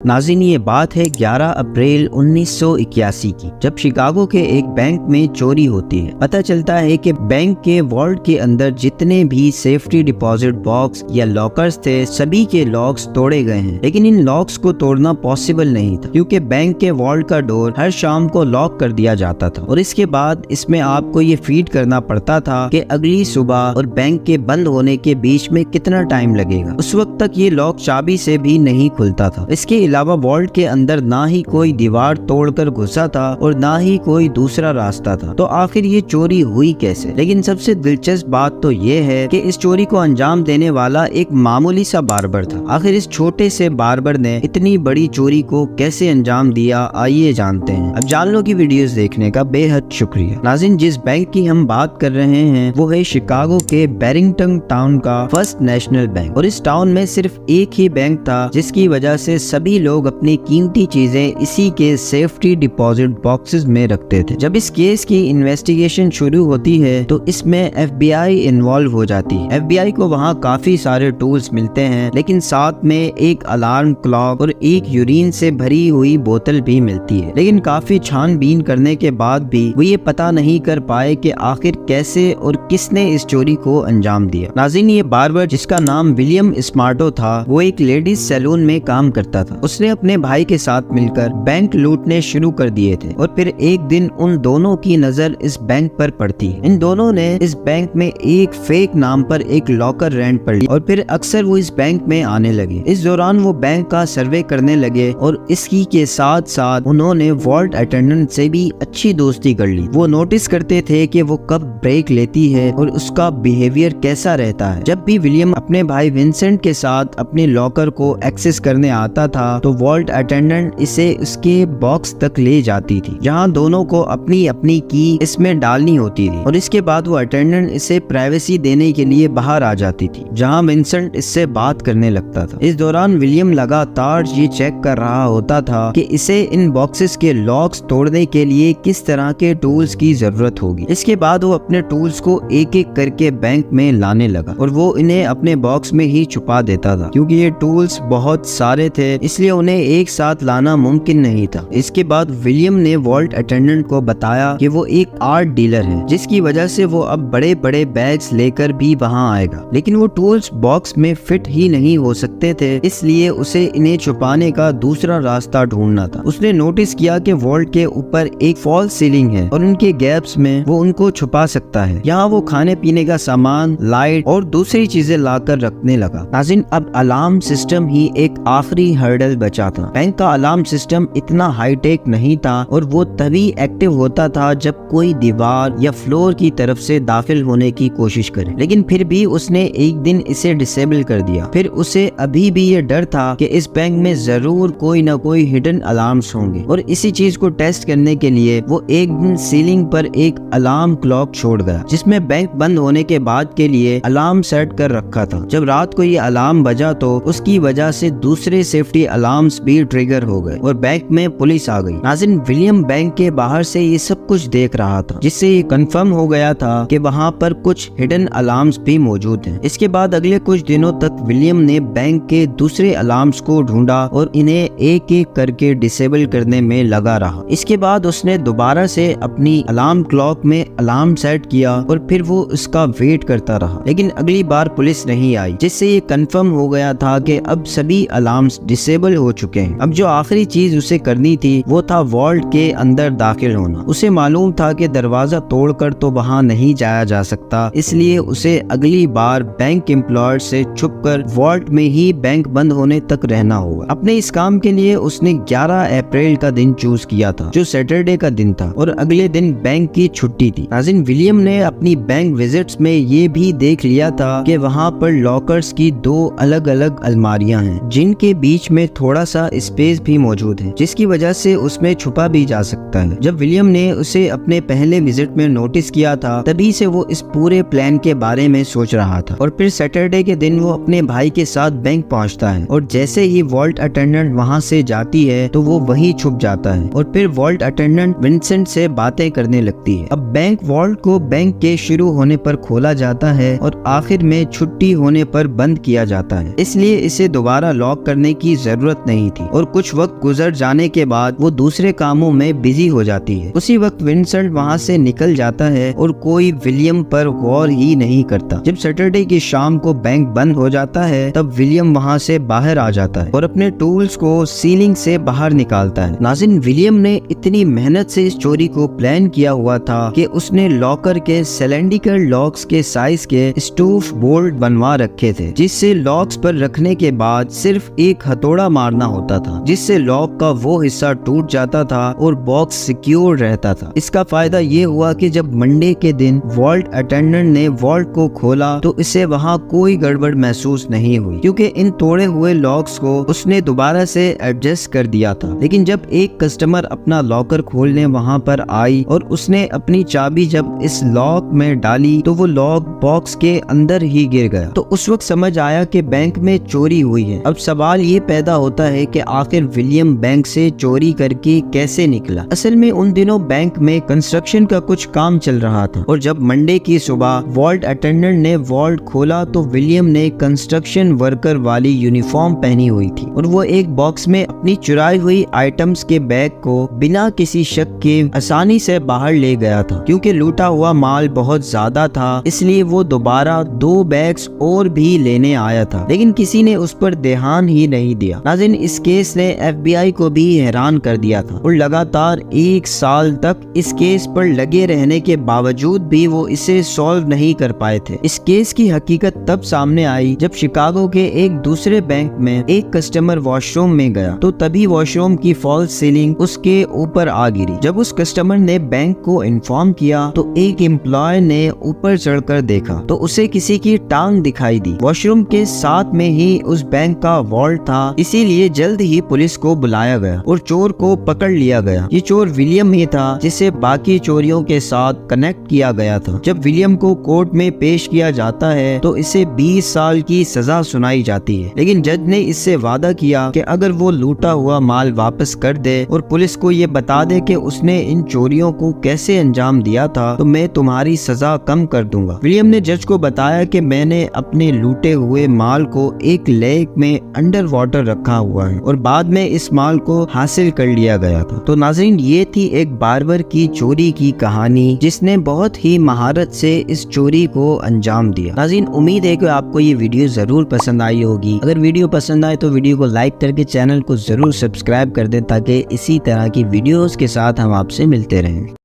नाज़रीन, ये बात है 11 अप्रैल 1981 की, जब शिकागो के एक बैंक में चोरी होती है। पता चलता है कि बैंक के वॉल्ट के अंदर जितने भी सेफ्टी डिपॉजिट बॉक्स या लॉकर्स थे, सभी के लॉक्स तोड़े गए हैं। लेकिन इन लॉक्स को तोड़ना पॉसिबल नहीं था, क्योंकि बैंक के वॉल्ट का डोर हर शाम को लॉक कर दिया जाता था और इसके बाद इसमें आपको ये फीड करना पड़ता था कि अगली सुबह और बैंक के बंद होने के बीच में कितना टाइम लगेगा। उस वक्त तक ये लॉक चाबी से भी नहीं खुलता था। इसके अलावा वॉल्ट के अंदर ना ही कोई दीवार तोड़कर घुसा था और ना ही कोई दूसरा रास्ता था। तो आखिर ये चोरी हुई कैसे? लेकिन सबसे दिलचस्प बात तो ये है कि इस चोरी को अंजाम देने वाला एक मामूली सा बार्बर था। आखिर इस छोटे से बार्बर ने इतनी बड़ी चोरी को कैसे अंजाम दिया, आइए जानते हैं। अब जान लो की वीडियोस देखने का बेहद शुक्रिया। नाज़रीन, जिस बैंक की हम बात कर रहे हैं वो है शिकागो के बैरिंगटन टाउन का फर्स्ट नेशनल बैंक। और इस टाउन में सिर्फ एक ही बैंक था जिसकी वजह से सभी लोग अपनी कीमती चीजें इसी के सेफ्टी डिपॉजिट बॉक्सेस में रखते थे। जब इस केस की इन्वेस्टिगेशन शुरू होती है तो इसमें FBI इन्वॉल्व हो जाती है। FBI को वहाँ काफी सारे टूल्स मिलते हैं, लेकिन साथ में एक अलार्म क्लॉक और एक यूरिन से भरी हुई बोतल भी मिलती है। लेकिन काफी छानबीन करने के बाद भी वो ये पता नहीं कर पाए कि आखिर कैसे और किसने इस चोरी को अंजाम दिया। नाज़रीन, ये बार्बर जिसका नाम विलियम स्मार्टो था, वो एक लेडीज सैलून में काम करता था। उसने अपने भाई के साथ मिलकर बैंक लूटने शुरू कर दिए थे और फिर एक दिन उन दोनों की नजर इस बैंक पर पड़ती है। इन दोनों ने इस बैंक में एक फेक नाम पर एक लॉकर रेंट पर लिया और फिर अक्सर वो इस बैंक में आने लगे। इस दौरान वो बैंक का सर्वे करने लगे और इसकी के साथ साथ उन्होंने वॉल्ट अटेंडेंट से भी अच्छी दोस्ती कर ली। वो नोटिस करते थे कि वो कब ब्रेक लेती है और उसका बिहेवियर कैसा रहता है। जब भी विलियम अपने भाई विंसेंट के साथ अपने लॉकर को एक्सेस करने आता था तो वॉल्ट अटेंडेंट इसे उसके बॉक्स तक ले जाती थी, जहां दोनों को अपनी अपनी की इसमें डालनी होती थी और इसके बाद वो अटेंडेंट इसे प्राइवेसी देने के लिए बाहर आ जाती थी, जहां विंसेंट इससे बात करने लगता था। इस दौरान विलियम लगातार ये चेक कर रहा होता था कि इसे इन बॉक्सेस के लॉक्स तोड़ने के लिए किस तरह के टूल्स की जरूरत होगी। इसके बाद वो अपने टूल्स को एक एक करके बैंक में लाने लगा और वो इन्हें अपने बॉक्स में ही छुपा देता था, क्योंकि ये टूल्स बहुत सारे थे इसलिए उन्हें एक साथ लाना मुमकिन नहीं था। इसके बाद विलियम ने वॉल्ट अटेंडेंट को बताया कि वो एक आर्ट डीलर है, जिसकी वजह से वो अब बड़े बड़े बैग्स लेकर भी वहाँ आएगा। लेकिन वो टूल्स बॉक्स में फिट ही नहीं हो सकते थे, इसलिए उसे इन्हें छुपाने का दूसरा रास्ता ढूंढना था। उसने नोटिस किया कि वॉल्ट के ऊपर एक फॉल्स सीलिंग है और उनके गैप्स में वो उनको छुपा सकता है। यहाँ वो खाने पीने का सामान, लाइट और दूसरी चीजें लाकर रखने लगा। नाज़रीन, अब अलार्म सिस्टम ही एक आखिरी हर्डल बचा था। बैंक का अलार्म सिस्टम इतना हाईटेक नहीं था और वो तभी एक्टिव होता था जब कोई दीवार या फ्लोर की तरफ से दाखिल होने की कोशिश करे। लेकिन फिर भी उसने एक दिन इसे डिसेबल कर दिया। फिर उसे अभी भी ये डर था कि इस बैंक में जरूर कोई न कोई हिडन अलार्म्स होंगे और इसी चीज को टेस्ट करने के लिए वो एक दिन सीलिंग पर एक अलार्म क्लॉक छोड़ गया, जिसमें बैंक बंद होने के बाद के लिए अलार्म सेट कर रखा था। जब रात को ये अलार्म बजा तो उसकी वजह से दूसरे सेफ्टी अलार्म्स भी ट्रिगर हो गए और बैंक में पुलिस आ गई। नाज़रीन, विलियम बैंक के बाहर से ये सब कुछ देख रहा था, जिससे ये कंफर्म हो गया था कि वहाँ पर कुछ हिडन अलार्म्स भी मौजूद हैं। इसके बाद अगले कुछ दिनों तक विलियम ने बैंक के दूसरे अलार्म्स को ढूंढा और इन्हें एक एक करके डिसेबल करने में लगा रहा। इसके बाद उसने दोबारा से अपनी अलार्म क्लॉक में अलार्म सेट किया और फिर वो उसका वेट करता रहा। लेकिन अगली बार पुलिस नहीं आई, जिससे ये कंफर्म हो गया था कि अब सभी अलार्म्स डिसेबल हो चुके हैं। अब जो आखिरी चीज उसे करनी थी वो था वॉल्ट के अंदर दाखिल होना। उसे मालूम था कि दरवाजा तोड़कर तो वहां नहीं जाया जा सकता, इसलिए उसे अगली बार बैंक एम्प्लॉयर से छुपकर वॉल्ट में ही बैंक बंद होने तक रहना होगा। अपने इस काम के लिए उसने 11 अप्रैल का दिन चूज किया था, जो सैटरडे का दिन था और अगले दिन बैंक की छुट्टी थी। नाज़रीन, विलियम ने अपनी बैंक विजिट्स में ये भी देख लिया था कि वहाँ पर लॉकर्स की 2 अलग अलग अलमारियां हैं, जिनके बीच में थोड़ा सा स्पेस भी मौजूद है, जिसकी वजह से उसमें छुपा भी जा सकता है। जब विलियम ने उसे अपने पहले विजिट में नोटिस किया था, तभी से वो इस पूरे प्लान के बारे में सोच रहा था। और फिर सैटरडे के दिन वो अपने भाई के साथ बैंक पहुंचता है और जैसे ही वॉल्ट अटेंडेंट वहां से जाती है तो वो वहीं छुप जाता है और फिर वॉल्ट अटेंडेंट विंसेंट से बातें करने लगती है। अब बैंक वॉल्ट को बैंक के शुरू होने पर खोला जाता है और आखिर में छुट्टी होने पर बंद किया जाता है, इसलिए इसे दोबारा लॉक करने की जरूरत बात नहीं थी और कुछ वक्त गुजर जाने के बाद वो दूसरे कामों में बिजी हो जाती है। उसी वक्त विंसेंट वहाँ से निकल जाता है और कोई विलियम पर गौर ही नहीं करता। जब सैटरडे की शाम को बैंक बंद हो जाता है तब विलियम वहाँ से बाहर आ जाता है और अपने टूल्स को सीलिंग से बाहर निकालता है। नाज़रीन, विलियम ने इतनी मेहनत से इस चोरी को प्लान किया हुआ था कि उसने लॉकर के सिलेंड्रिकल लॉक्स के साइज के स्टूफ बोल्ट बनवा रखे थे, जिससे लॉक्स पर रखने के बाद सिर्फ एक हथौड़ा मारना होता था, जिससे लॉक का वो हिस्सा टूट जाता था और बॉक्स सिक्योर रहता था। इसका फायदा ये हुआ कि जब मंडे के दिन वॉल्ट अटेंडेंट ने वॉल्ट को खोला तो इसे वहाँ कोई गड़बड़ महसूस नहीं हुई, क्योंकि इन तोड़े हुए लॉक्स को उसने दोबारा से एडजस्ट कर दिया था। लेकिन जब एक कस्टमर अपना लॉकर खोलने वहाँ पर आई और उसने अपनी चाबी जब इस लॉक में डाली तो वो लॉक बॉक्स के अंदर ही गिर गया। तो उस वक्त समझ आया कि बैंक में चोरी हुई है। अब सवाल ये पैदा होता है कि आखिर विलियम बैंक से चोरी करके कैसे निकला। असल में उन दिनों बैंक में कंस्ट्रक्शन का कुछ काम चल रहा था और जब मंडे की सुबह वॉल्ट अटेंडेंट ने वॉल्ट खोला तो विलियम ने कंस्ट्रक्शन वर्कर वाली यूनिफॉर्म पहनी हुई थी और वो एक बॉक्स में अपनी चुराई हुई आइटम्स के बैग को बिना किसी शक के आसानी से बाहर ले गया था। क्योंकि लूटा हुआ माल बहुत ज्यादा था इसलिए वो दोबारा 2 बैग्स और भी लेने आया था, लेकिन किसी ने उस पर ध्यान ही नहीं दिया। नाज़रीन, इस केस ने FBI को भी हैरान कर दिया था और लगातार 1 साल तक इस केस पर लगे रहने के बावजूद भी वो इसे सॉल्व नहीं कर पाए थे। इस केस की हकीकत तब सामने आई जब शिकागो के एक दूसरे बैंक में एक कस्टमर वॉशरूम में गया तो तभी वॉशरूम की फॉल्स सीलिंग उसके ऊपर आ गिरी। जब उस कस्टमर ने बैंक को इन्फॉर्म किया तो एक एम्प्लॉय ने ऊपर चढ़कर देखा तो उसे किसी की टांग दिखाई दी। वॉशरूम के साथ में ही उस बैंक का वॉल्ट था, इसीलिए जल्द ही पुलिस को बुलाया गया और चोर को पकड़ लिया गया। ये चोर विलियम ही था जिसे बाकी चोरियों के साथ कनेक्ट किया गया था। जब विलियम को कोर्ट में पेश किया जाता है तो इसे 20 साल की सजा सुनाई जाती है, लेकिन जज ने इससे वादा किया कि अगर वो लूटा हुआ माल वापस कर दे और पुलिस को ये बता दे कि उसने इन चोरियों को कैसे अंजाम दिया था तो मैं तुम्हारी सजा कम कर दूंगा। विलियम ने जज को बताया कि मैंने अपने लूटे हुए माल को एक लेक में अंडर वाटर रखा हुआ है और बाद में इस माल को हासिल कर लिया गया था। तो नाज़रीन, ये थी एक बार्बर की चोरी की कहानी जिसने बहुत ही महारत से इस चोरी को अंजाम दिया। नाज़रीन, उम्मीद है कि आपको ये वीडियो जरूर पसंद आई होगी। अगर वीडियो पसंद आए तो वीडियो को लाइक करके चैनल को जरूर सब्सक्राइब कर दें ताकि इसी तरह की वीडियोस के साथ हम आपसे मिलते रहें।